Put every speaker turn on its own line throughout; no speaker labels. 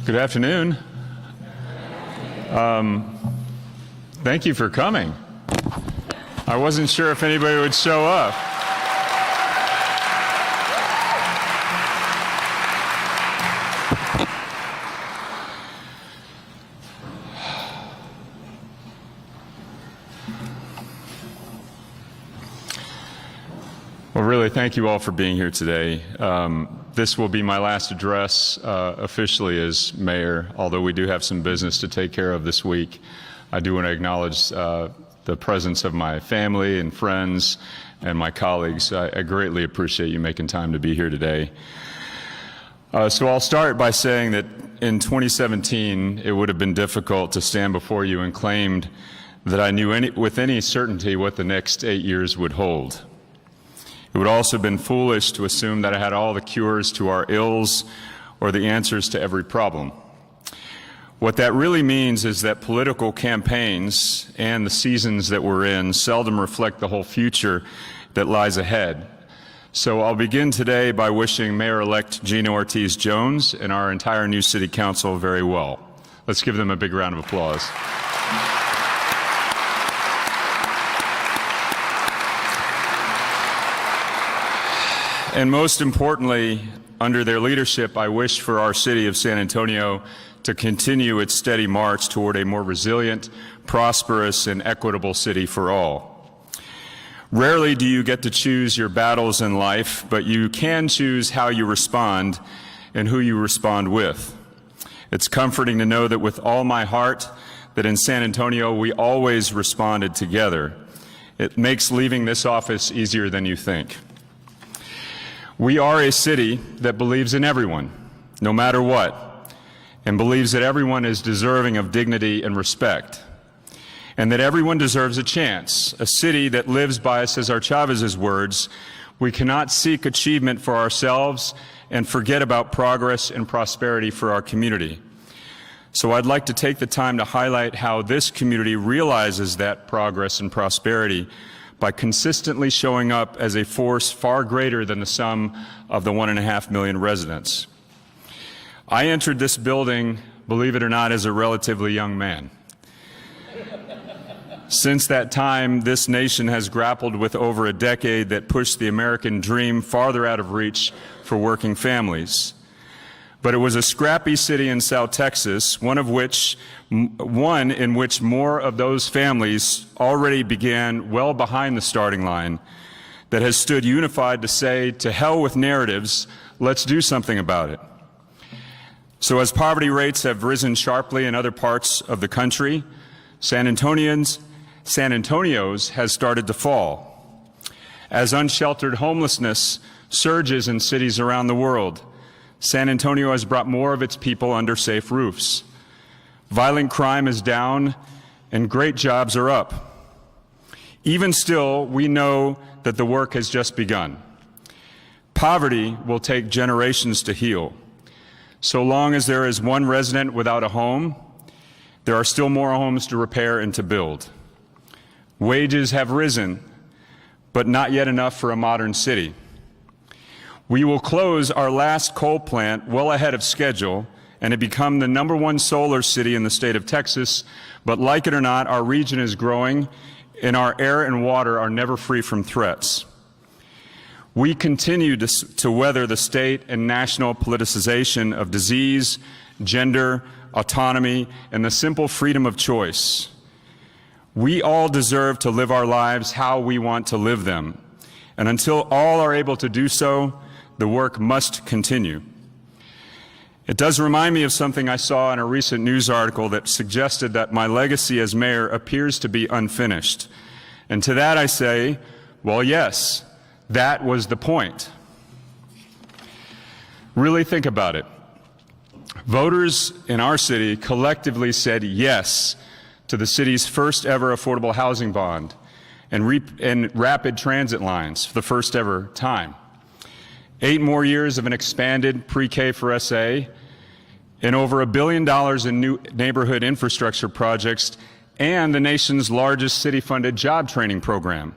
Good afternoon. Thank you for coming. I wasn't sure if anybody would show up. Well, really, thank you all for being here today. This will be my last address officially as mayor, although we do have some business to take care of this week. I do want to acknowledge the presence of my family and friends and my colleagues. I greatly appreciate you making time to be here today. So I'll start by saying that in 2017, it would have been difficult to stand before you and claim that I knew with any certainty what the next 8 years would hold. It would also have been foolish to assume that I had all the cures to our ills or the answers to every problem. What that really means is that political campaigns and the seasons that we're in seldom reflect the whole future that lies ahead. So I'll begin today by wishing Mayor-elect Gina Ortiz-Jones and our entire new City Council very well. Let's give them a big round of applause. And most importantly, under their leadership, I wish for our city of San Antonio to continue its steady march toward a more resilient, prosperous, and equitable city for all. Rarely do you get to choose your battles in life, but you can choose how you respond and who you respond with. It's comforting to know that with all my heart, that in San Antonio we always responded together. It makes leaving this office easier than you think. We are a city that believes in everyone, no matter what, and believes that everyone is deserving of dignity and respect, and that everyone deserves a chance. A city that lives by Cesar Chavez's words, we cannot seek achievement for ourselves and forget about progress and prosperity for our community. So I'd like to take the time to highlight how this community realizes that progress and prosperity by consistently showing up as a force far greater than the sum of the 1.5 million residents. I entered this building, believe it or not, as a relatively young man. Since that time, this nation has grappled with over a decade that pushed the American dream farther out of reach for working families. But it was a scrappy city in South Texas, one in which more of those families already began well behind the starting line, that has stood unified to say, to hell with narratives, let's do something about it. So as poverty rates have risen sharply in other parts of the country, San Antonio's has started to fall. As unsheltered homelessness surges in cities around the world, San Antonio has brought more of its people under safe roofs. Violent crime is down and great jobs are up. Even still, we know that the work has just begun. Poverty will take generations to heal. So long as there is one resident without a home, there are still more homes to repair and to build. Wages have risen, but not yet enough for a modern city. We will close our last coal plant well ahead of schedule and have become the #1 solar city in the state of Texas, but like it or not, our region is growing and our air and water are never free from threats. We continue to weather the state and national politicization of disease, gender, autonomy, and the simple freedom of choice. We all deserve to live our lives how we want to live them, and until all are able to do so, the work must continue. It does remind me of something I saw in a recent news article that suggested that my legacy as mayor appears to be unfinished. And to that I say, well, yes, that was the point. Really think about it. Voters in our city collectively said yes to the city's first ever affordable housing bond and rapid transit lines for the first ever time. 8 more years of an expanded pre-K for SA, and over $1 billion in new neighborhood infrastructure projects, and the nation's largest city-funded job training program.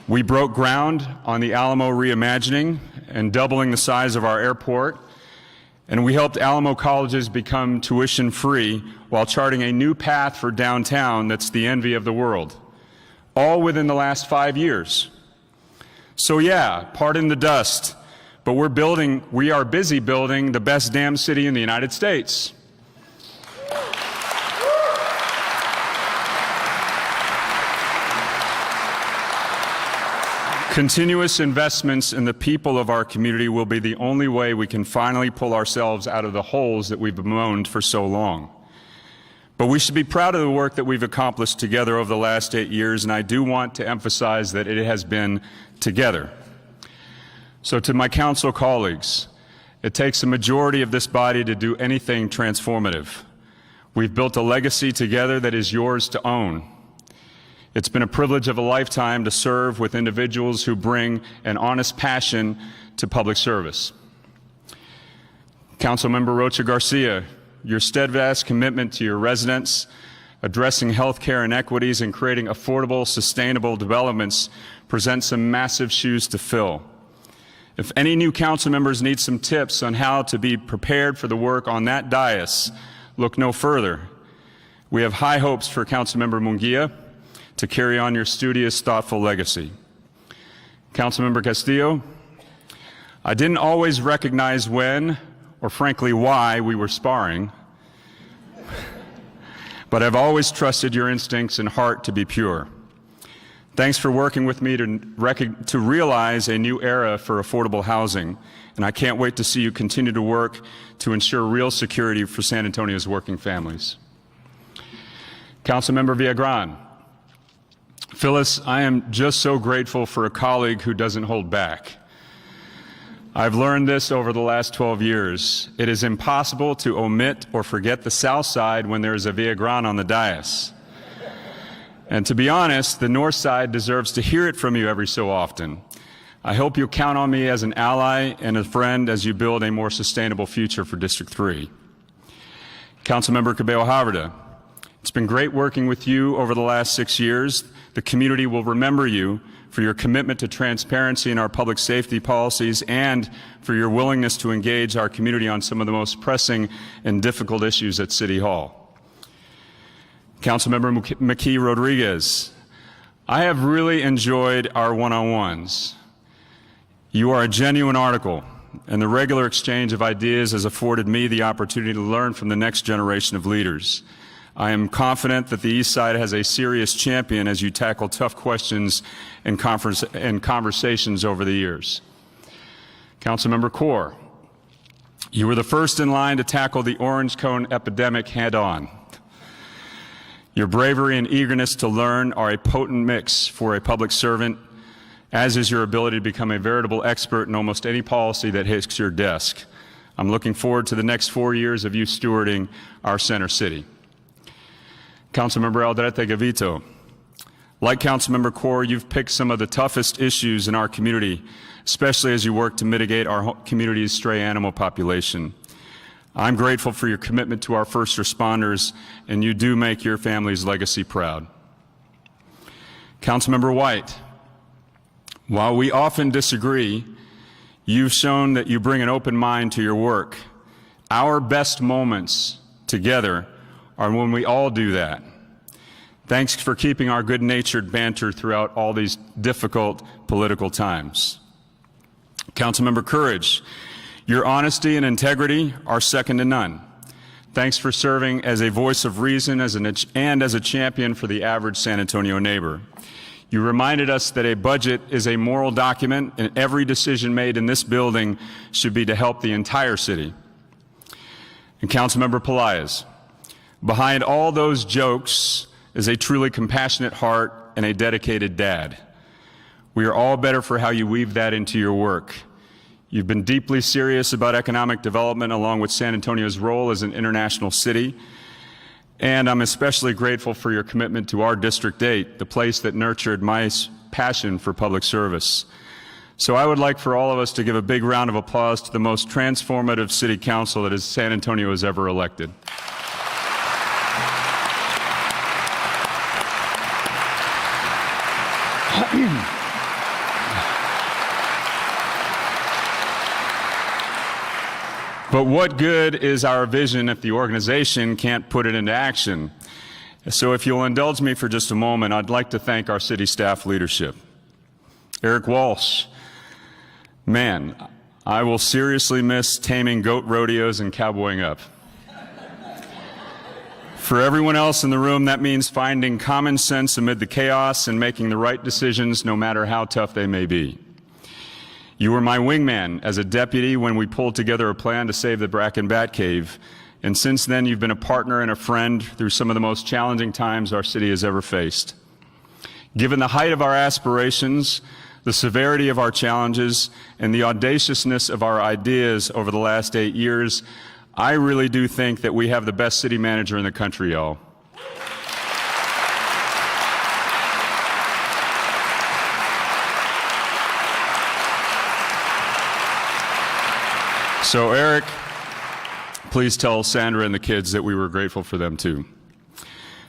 We broke ground on the Alamo reimagining and doubling the size of our airport, And we helped Alamo colleges become tuition-free while charting a new path for downtown that's the envy of the world, all within the last 5 years. So yeah, pardon the dust, but we are busy building the best damn city in the United States. Continuous investments in the people of our community will be the only way we can finally pull ourselves out of the holes that we've bemoaned for so long. But we should be proud of the work that we've accomplished together over the last 8 years, and I do want to emphasize that it has been together. So to my council colleagues, it takes a majority of this body to do anything transformative. We've built a legacy together that is yours to own. It's been a privilege of a lifetime to serve with individuals who bring an honest passion to public service. Councilmember Rocha Garcia, your steadfast commitment to your residents, addressing healthcare inequities and creating affordable, sustainable developments presents some massive shoes to fill. If any new council members need some tips on how to be prepared for the work on that dais, look no further. We have high hopes for Councilmember Munguia to carry on your studious, thoughtful legacy. Councilmember Castillo, I didn't always recognize when, or frankly why, we were sparring, but I've always trusted your instincts and heart to be pure. Thanks for working with me to realize a new era for affordable housing, and I can't wait to see you continue to work to ensure real security for San Antonio's working families. Councilmember Villagran, Phyllis, I am just so grateful for a colleague who doesn't hold back. I've learned this over the last 12 years. It is impossible to omit or forget the South Side when there is a Villagran on the dais. And to be honest, the North Side deserves to hear it from you every so often. I hope you'll count on me as an ally and a friend as you build a more sustainable future for District 3. Councilmember Cabello Haverda, it's been great working with you over the last 6 years. The community will remember you for your commitment to transparency in our public safety policies and for your willingness to engage our community on some of the most pressing and difficult issues at City Hall. Councilmember McKee Rodriguez, I have really enjoyed our one-on-ones. You are a genuine article, and the regular exchange of ideas has afforded me the opportunity to learn from the next generation of leaders. I am confident that the East Side has a serious champion as you tackle tough questions and conversations over the years. Councilmember Kaur, you were the first in line to tackle the orange cone epidemic head-on. Your bravery and eagerness to learn are a potent mix for a public servant, as is your ability to become a veritable expert in almost any policy that hits your desk. I'm looking forward to the next 4 years of you stewarding our center city. Councilmember Aldrete Gavito, like Councilmember Kaur, you've picked some of the toughest issues in our community, especially as you work to mitigate our community's stray animal population. I'm grateful for your commitment to our first responders, and you do make your family's legacy proud. Councilmember White, while we often disagree, you've shown that you bring an open mind to your work. Our best moments together are when we all do that. Thanks for keeping our good-natured banter throughout all these difficult political times. Councilmember Courage, your honesty and integrity are second to none. Thanks for serving as a voice of reason and as a champion for the average San Antonio neighbor. You reminded us that a budget is a moral document, and every decision made in this building should be to help the entire city. And Councilmember Pelaez, behind all those jokes is a truly compassionate heart and a dedicated dad. We are all better for how you weave that into your work. You've been deeply serious about economic development along with San Antonio's role as an international city. And I'm especially grateful for your commitment to our District 8, the place that nurtured my passion for public service. So I would like for all of us to give a big round of applause to the most transformative city council that San Antonio has ever elected. But what good is our vision if the organization can't put it into action? So if you'll indulge me for just a moment, I'd like to thank our city staff leadership. Eric Walsh, man, I will seriously miss taming goat rodeos and cowboying up. For everyone else in the room, that means finding common sense amid the chaos and making the right decisions no matter how tough they may be. You were my wingman as a deputy when we pulled together a plan to save the Bracken Bat Cave, and since then you've been a partner and a friend through some of the most challenging times our city has ever faced. Given the height of our aspirations, the severity of our challenges, and the audaciousness of our ideas over the last 8 years, I really do think that we have the best city manager in the country, y'all. So Eric, please tell Sandra and the kids that we were grateful for them too.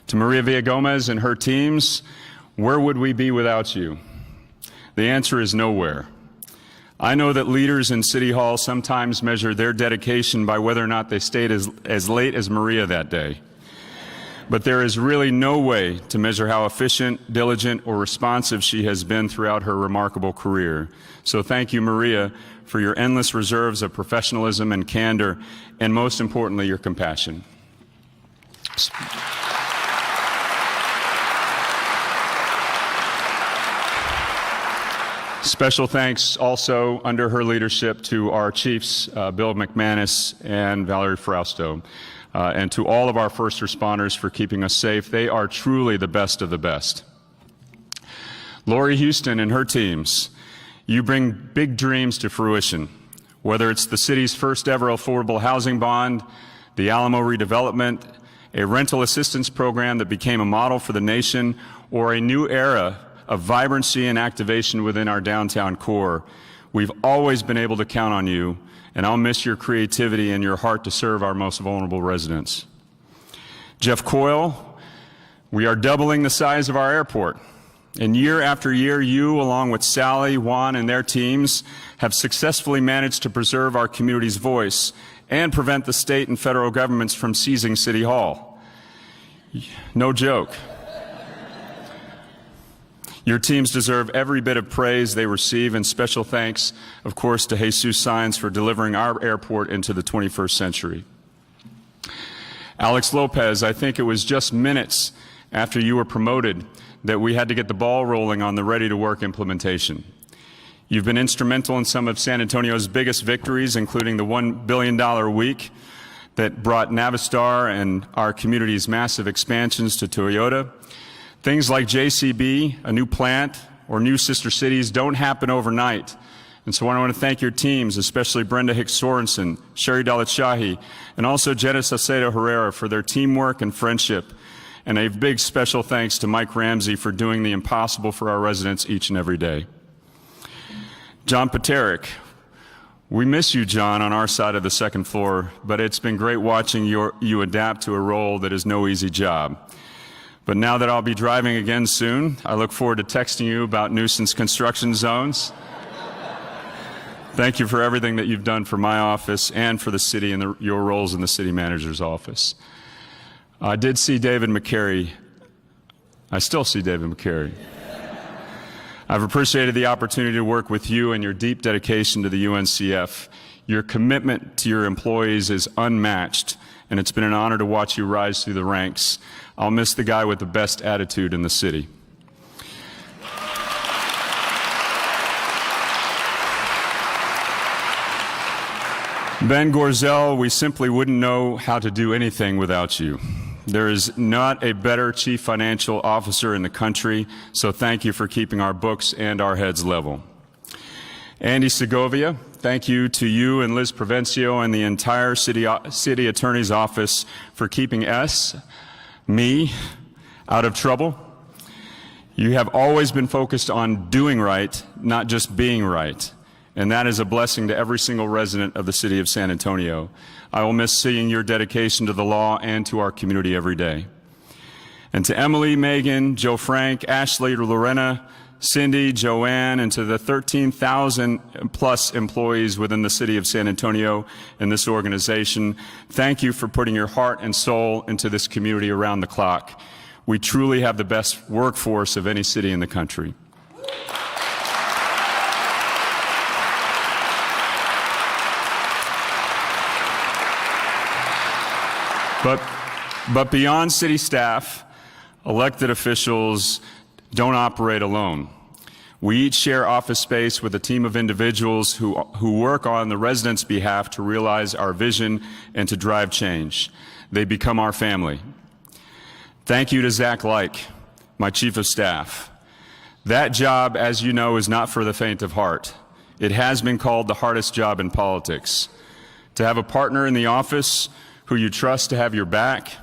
To Maria Villagomez and her teams, where would we be without you? The answer is nowhere. I know that leaders in City Hall sometimes measure their dedication by whether or not they stayed as late as Maria that day. But there is really no way to measure how efficient, diligent, or responsive she has been throughout her remarkable career. So thank you, Maria, for your endless reserves of professionalism and candor, and most importantly, your compassion. Special thanks also under her leadership to our chiefs, Bill McManus and Valerie Frausto, and to all of our first responders for keeping us safe. They are truly the best of the best. Lori Houston and her teams, you bring big dreams to fruition, whether it's the city's first ever affordable housing bond, the Alamo redevelopment, a rental assistance program that became a model for the nation, or a new era of vibrancy and activation within our downtown core. We've always been able to count on you, and I'll miss your creativity and your heart to serve our most vulnerable residents. Jeff Coyle, we are doubling the size of our airport. And year after year, you, along with Sally, Juan, and their teams, have successfully managed to preserve our community's voice and prevent the state and federal governments from seizing City Hall. No joke. Your teams deserve every bit of praise they receive, and special thanks, of course, to Jesus Saenz for delivering our airport into the 21st century. Alex Lopez, I think it was just minutes after you were promoted that we had to get the ball rolling on the ready-to-work implementation. You've been instrumental in some of San Antonio's biggest victories, including the $1 billion week that brought Navistar and our community's massive expansions to Toyota. Things like JCB, a new plant, or new sister cities don't happen overnight. And so I want to thank your teams, especially Brenda Hicks Sorensen, Sherry Dalit-Shahi, and also Jenna Saucedo Herrera for their teamwork and friendship. And a big special thanks to Mike Ramsey for doing the impossible for our residents each and every day. John Paterick, we miss you, John, on our side of the second floor, but it's been great watching you adapt to a role that is no easy job. But now that I'll be driving again soon, I look forward to texting you about nuisance construction zones. Thank you for everything that you've done for my office and for the city and your roles in the city manager's office. I did see David McCary. I still see David McCary. I've appreciated the opportunity to work with you and your deep dedication to the UNCF. Your commitment to your employees is unmatched, and it's been an honor to watch you rise through the ranks. I'll miss the guy with the best attitude in the city. Ben Gorzel, we simply wouldn't know how to do anything without you. There is not a better chief financial officer in the country, so thank you for keeping our books and our heads level. Andy Segovia, thank you to you and Liz Provencio and the entire city attorney's office for keeping me, out of trouble. You have always been focused on doing right, not just being right. And that is a blessing to every single resident of the city of San Antonio. I will miss seeing your dedication to the law and to our community every day. And to Emily, Megan, Joe Frank, Ashley, Lorena, Cindy, Joanne, and to the 13,000 plus employees within the city of San Antonio and this organization, thank you for putting your heart and soul into this community around the clock. We truly have the best workforce of any city in the country. But beyond city staff, elected officials don't operate alone. We each share office space with a team of individuals who work on the residents' behalf to realize our vision and to drive change. They become our family. Thank you to Zach Like, my chief of staff. That job, as you know, is not for the faint of heart. It has been called the hardest job in politics. To have a partner in the office who you trust to have your back,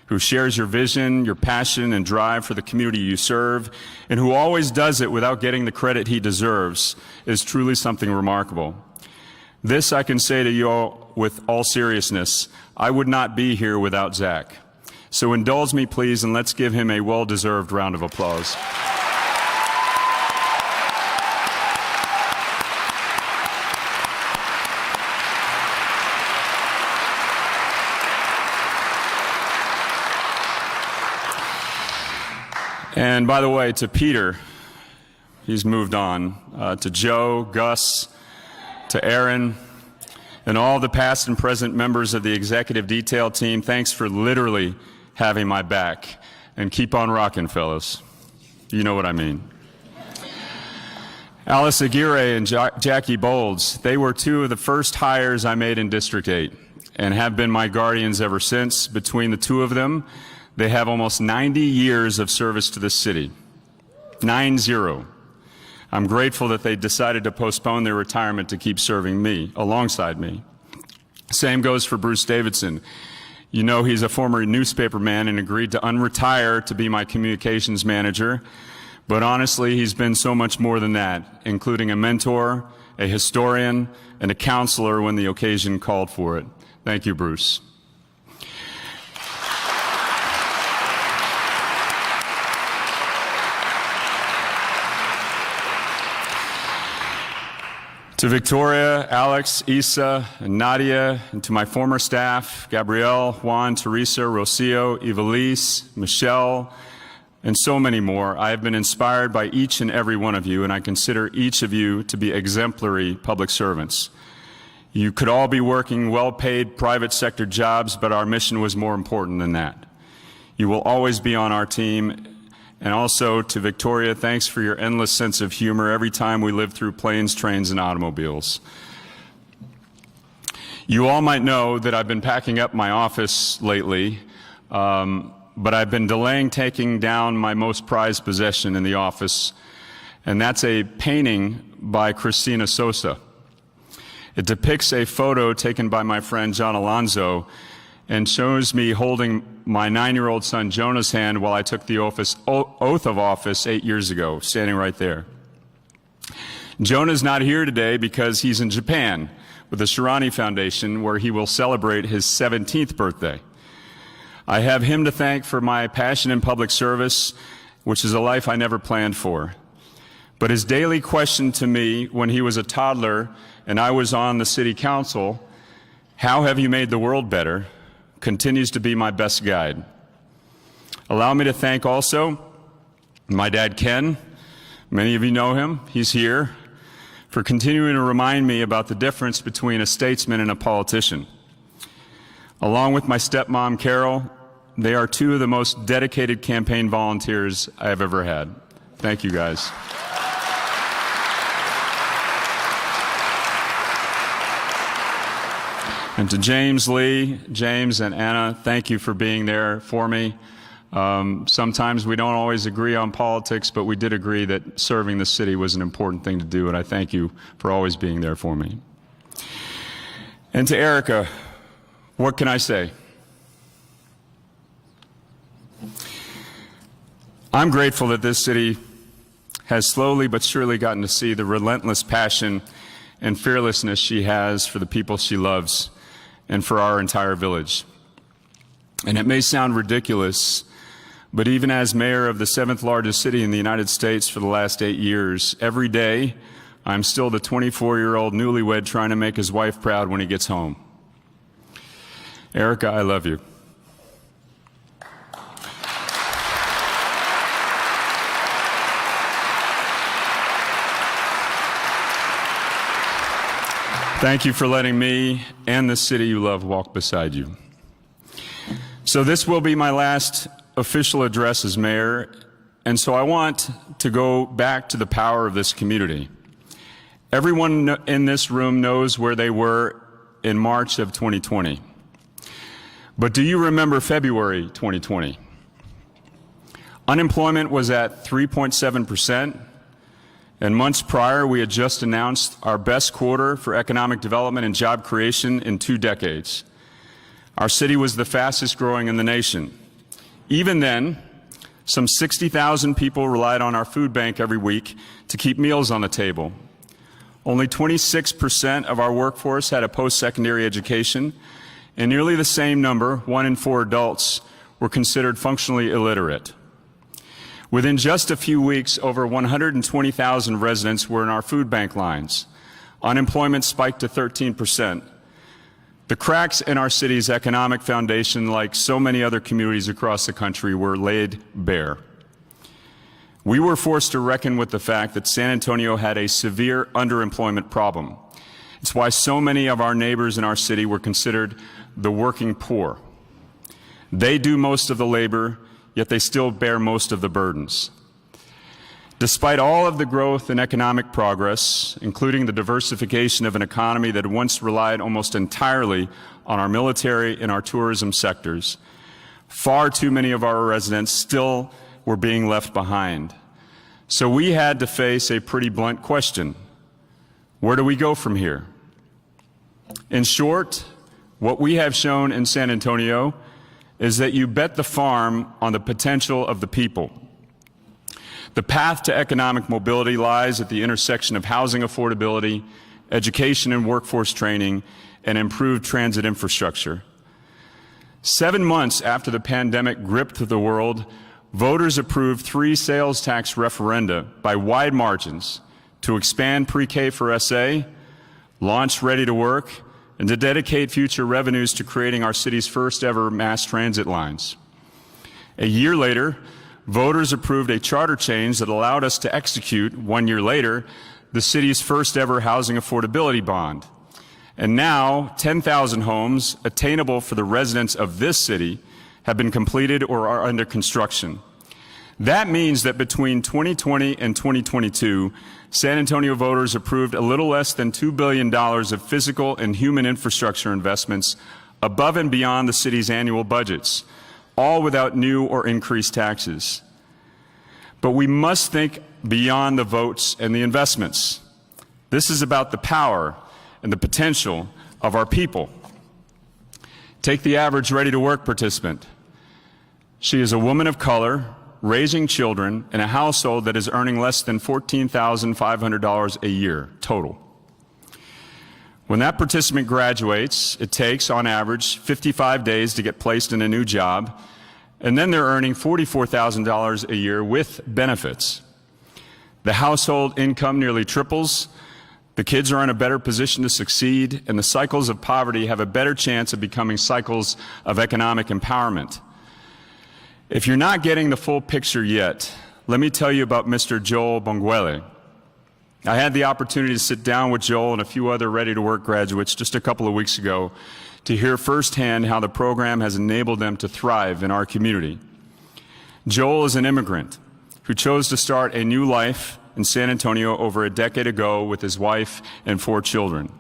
who shares your vision, your passion, and drive for the community you serve, and who always does it without getting the credit he deserves, is truly something remarkable. This I can say to you all with all seriousness, I would not be here without Zach. So indulge me, please, and let's give him a well-deserved round of applause. And by the way, to Peter, he's moved on, to Joe, Gus, to Aaron, and all the past and present members of the executive detail team, thanks for literally having my back. And keep on rocking, fellas. You know what I mean. Alice Aguirre and Jackie Bolds, they were two of the first hires I made in District 8 and have been my guardians ever since. Between the two of them, they have almost 90 years of service to this city. 9-0. I'm grateful that they decided to postpone their retirement to keep serving me, alongside me. Same goes for Bruce Davidson. You know he's a former newspaperman and agreed to unretire to be my communications manager. But honestly, he's been so much more than that, including a mentor, a historian, and a counselor when the occasion called for it. Thank you, Bruce. To Victoria, Alex, Isa, and Nadia, and to my former staff, Gabrielle, Juan, Teresa, Rocio, Evelise, Michelle, and so many more, I have been inspired by each and every one of you, and I consider each of you to be exemplary public servants. You could all be working well-paid private sector jobs, but our mission was more important than that. You will always be on our team. And also to Victoria, thanks for your endless sense of humor every time we live through planes, trains, and automobiles. You all might know that I've been packing up my office lately, but I've been delaying taking down my most prized possession in the office, and that's a painting by Cristina Sosa. It depicts a photo taken by my friend John Alonzo and shows me holding my 9-year-old son Jonah's hand while I took the oath of office 8 years ago, standing right there. Jonah's not here today because he's in Japan with the Shirani Foundation, where he will celebrate his 17th birthday. I have him to thank for my passion in public service, which is a life I never planned for. But his daily question to me when he was a toddler and I was on the city council, "How have you made the world better?" continues to be my best guide. Allow me to thank also my dad, Ken. Many of you know him. He's here, for continuing to remind me about the difference between a statesman and a politician. Along with my stepmom, Carol, they are two of the most dedicated campaign volunteers I have ever had. Thank you, guys. And to James, Lee, James, and Anna, thank you for being there for me. Sometimes we don't always agree on politics, but we did agree that serving the city was an important thing to do, and I thank you for always being there for me. And to Erica, what can I say? I'm grateful that this city has slowly but surely gotten to see the relentless passion and fearlessness she has for the people she loves and for our entire village. And it may sound ridiculous, But even as mayor of the 7th largest city in the United States for the last 8 years, every day I'm still the 24-year-old newlywed trying to make his wife proud when he gets home. Erica, I love you. Thank you for letting me and the city you love walk beside you. So this will be my last official address as mayor, and so I want to go back to the power of this community. Everyone in this room knows where they were in March of 2020. But do you remember February 2020? Unemployment was at 3.7%, and months prior we had just announced our best quarter for economic development and job creation in 2 decades. Our city was the fastest growing in the nation. Even then, some 60,000 people relied on our food bank every week to keep meals on the table. Only 26% of our workforce had a post-secondary education, and nearly the same number, 1 in 4 adults, were considered functionally illiterate. Within just a few weeks, over 120,000 residents were in our food bank lines. Unemployment spiked to 13%. The cracks in our city's economic foundation, like so many other communities across the country, were laid bare. We were forced to reckon with the fact that San Antonio had a severe underemployment problem. It's why so many of our neighbors in our city were considered the working poor. They do most of the labor, yet they still bear most of the burdens. Despite all of the growth and economic progress, including the diversification of an economy that once relied almost entirely on our military and our tourism sectors, far too many of our residents still were being left behind. So we had to face a pretty blunt question. Where do we go from here? In short, what we have shown in San Antonio is that you bet the farm on the potential of the people. The path to economic mobility lies at the intersection of housing affordability, education and workforce training, and improved transit infrastructure. 7 months after the pandemic gripped the world, voters approved 3 sales tax referenda by wide margins to expand pre-K for SA, launch Ready to Work, and to dedicate future revenues to creating our city's first ever mass transit lines. A year later, voters approved a charter change that allowed us to execute, 1 year later, the city's first ever housing affordability bond. And now, 10,000 homes attainable for the residents of this city have been completed or are under construction. That means that between 2020 and 2022, San Antonio voters approved a little less than $2 billion of physical and human infrastructure investments above and beyond the city's annual budgets, all without new or increased taxes. But we must think beyond the votes and the investments. This is about the power and the potential of our people. Take the average Ready to Work participant. She is a woman of color, raising children in a household that is earning less than $14,500 a year total. When that participant graduates, it takes, on average, 55 days to get placed in a new job, and then they're earning $44,000 a year with benefits. The household income nearly triples, the kids are in a better position to succeed, and the cycles of poverty have a better chance of becoming cycles of economic empowerment. If you're not getting the full picture yet, let me tell you about Mr. Joel Bonguele. I had the opportunity to sit down with Joel and a few other Ready to Work graduates just a couple of weeks ago to hear firsthand how the program has enabled them to thrive in our community. Joel is an immigrant who chose to start a new life in San Antonio over a decade ago with his wife and 4 children.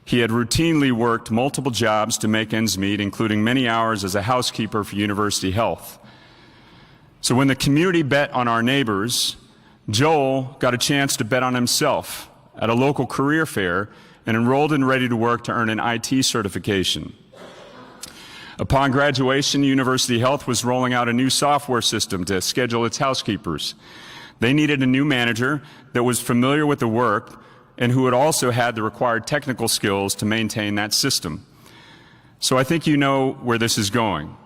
He had routinely worked multiple jobs to make ends meet, including many hours as a housekeeper for University Health. So when the community bet on our neighbors, Joel got a chance to bet on himself at a local career fair and enrolled in Ready to Work to earn an IT certification. Upon graduation, University Health was rolling out a new software system to schedule its housekeepers. They needed a new manager that was familiar with the work and who had also had the required technical skills to maintain that system. So I think you know where this is going.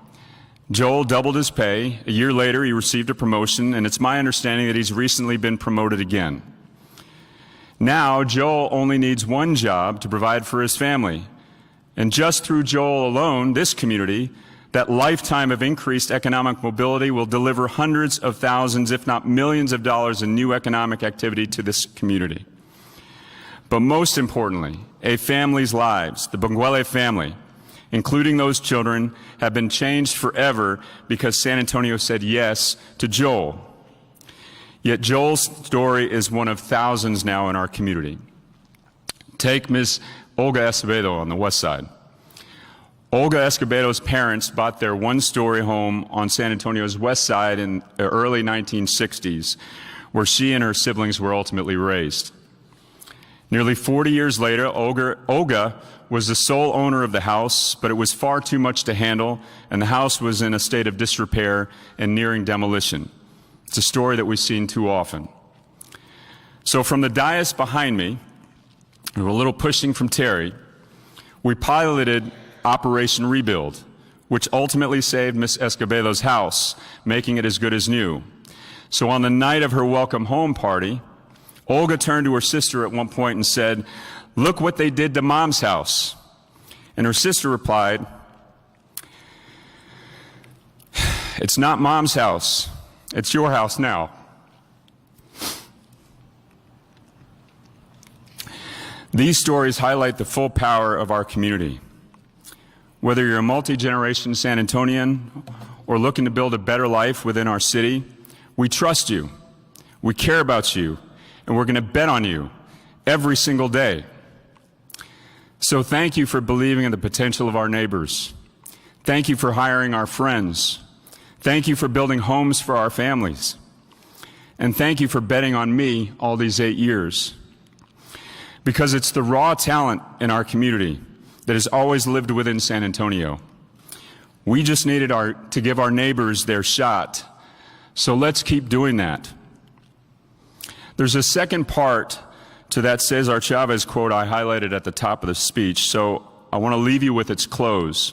Joel doubled his pay. A year later, he received a promotion, and it's my understanding that he's recently been promoted again. Now, Joel only needs one job to provide for his family. And just through Joel alone, this community, that lifetime of increased economic mobility will deliver hundreds of thousands, if not millions of dollars in new economic activity to this community. But most importantly, a family's lives, the Benguele family, including those children, have been changed forever because San Antonio said yes to Joel. Yet Joel's story is one of thousands now in our community. Take Ms. Olga Escobedo on the west side. Olga Escobedo's parents bought their one-story home on San Antonio's west side in the early 1960s, where she and her siblings were ultimately raised. Nearly 40 years later, Olga was the sole owner of the house, but it was far too much to handle, and the house was in a state of disrepair and nearing demolition. It's a story that we've seen too often. So from the dais behind me, with a little pushing from Terry, we piloted Operation Rebuild, which ultimately saved Miss Escobedo's house, making it as good as new. So on the night of her welcome home party, Olga turned to her sister at one point and said, "Look what they did to Mom's house." And her sister replied, "It's not Mom's house. It's your house now." These stories highlight the full power of our community. Whether you're a multi-generation San Antonian or looking to build a better life within our city, we trust you, we care about you, and we're going to bet on you every single day. So thank you for believing in the potential of our neighbors. Thank you for hiring our friends. Thank you for building homes for our families. And thank you for betting on me all these 8 years. Because it's the raw talent in our community that has always lived within San Antonio. We just needed to give our neighbors their shot. So let's keep doing that. There's a second part to that Cesar Chavez quote I highlighted at the top of the speech, so I want to leave you with its close.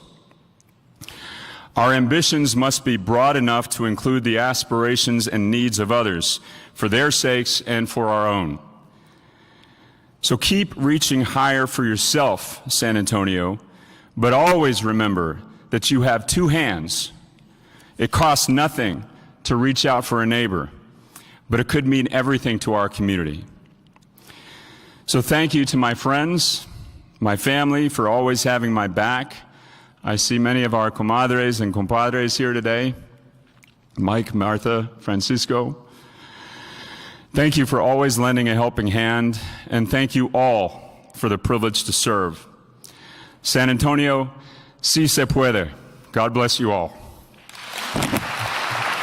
Our ambitions must be broad enough to include the aspirations and needs of others, for their sakes and for our own. So keep reaching higher for yourself, San Antonio, but always remember that you have two hands. It costs nothing to reach out for a neighbor, but it could mean everything to our community. So thank you to my friends, my family, for always having my back. I see many of our comadres and compadres here today. Mike, Martha, Francisco. Thank you for always lending a helping hand, and thank you all for the privilege to serve. San Antonio, si se puede. God bless you all.